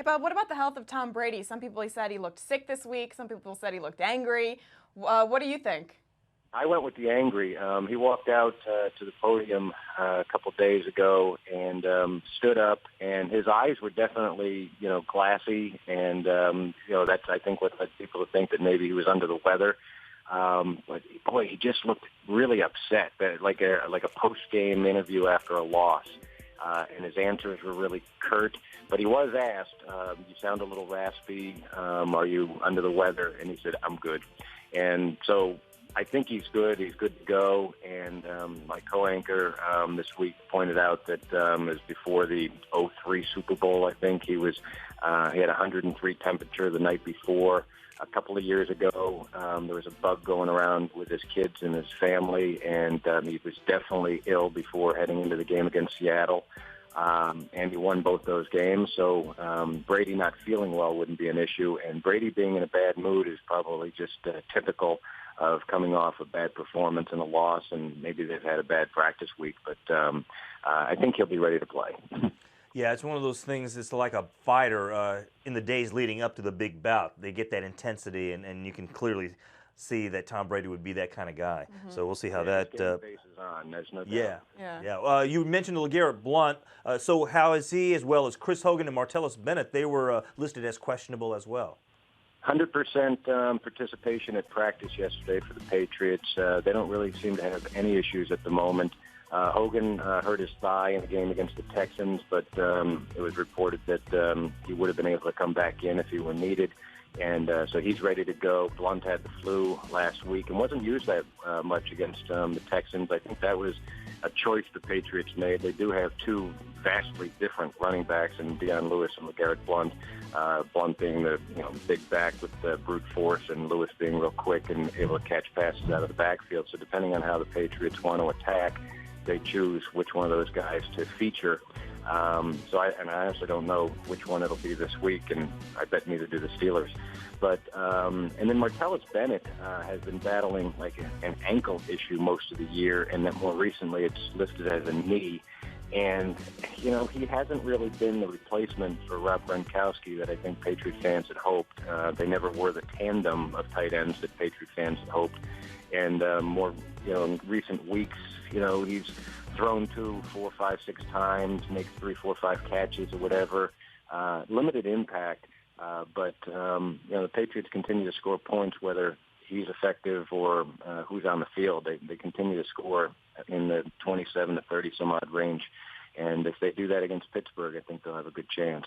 Hey, Bob, what about the health of Tom Brady? Some people said he looked sick this week. Some people said he looked angry. What do you think? I went with the angry. He walked out to the podium a couple days ago and stood up, and his eyes were definitely, glassy, and that's I think what led people to think that maybe he was under the weather. But boy, he just looked really upset, like a post-game interview after a loss. And his answers were really curt. But he was asked, you sound a little raspy, are you under the weather? And he said, I'm good. And so I think he's good. He's good to go. And my co-anchor this week pointed out that it was before the '03 Super Bowl, I think. He had 103 temperature the night before. A couple of years ago, there was a bug going around with his kids and his family, and he was definitely ill before heading into the game against Seattle. And he won both those games, so Brady not feeling well wouldn't be an issue. And Brady being in a bad mood is probably just typical of coming off a bad performance and a loss, and maybe they've had a bad practice week. But I think he'll be ready to play. Yeah, it's one of those things, it's like a fighter in the days leading up to the big bout. They get that intensity, and you can clearly see that Tom Brady would be that kind of guy. So we'll see how that... base is on, there's no doubt. Yeah. You mentioned LeGarrette Blount. So how is he, as well as Chris Hogan and Martellus Bennett? They were listed as questionable as well. 100% participation at practice yesterday for the Patriots. They don't really seem to have any issues at the moment. Hogan hurt his thigh in the game against the Texans, but it was reported that he would have been able to come back in if he were needed. And so he's ready to go. Blount had the flu last week and wasn't used that much against the Texans. I think that was a choice the Patriots made. They do have two vastly different running backs in Deion Lewis and LeGarrette Blount. Blount being the big back with the brute force, and Lewis being real quick and able to catch passes out of the backfield. So depending on how the Patriots want to attack, they choose which one of those guys to feature. I honestly don't know which one it'll be this week, and I bet neither do the Steelers. But and then Martellus Bennett has been battling like an ankle issue most of the year, and then more recently it's listed as a knee. And, he hasn't really been the replacement for Rob Gronkowski that I think Patriot fans had hoped. They never were the tandem of tight ends that Patriot fans had hoped. And in recent weeks, he's thrown 2, 4, 5, 6 times, makes 3, 4, 5 catches or whatever. Limited impact, but the Patriots continue to score points whether he's effective or who's on the field. They continue to score in the 27 to 30 some odd range, and if they do that against Pittsburgh, I think they'll have a good chance.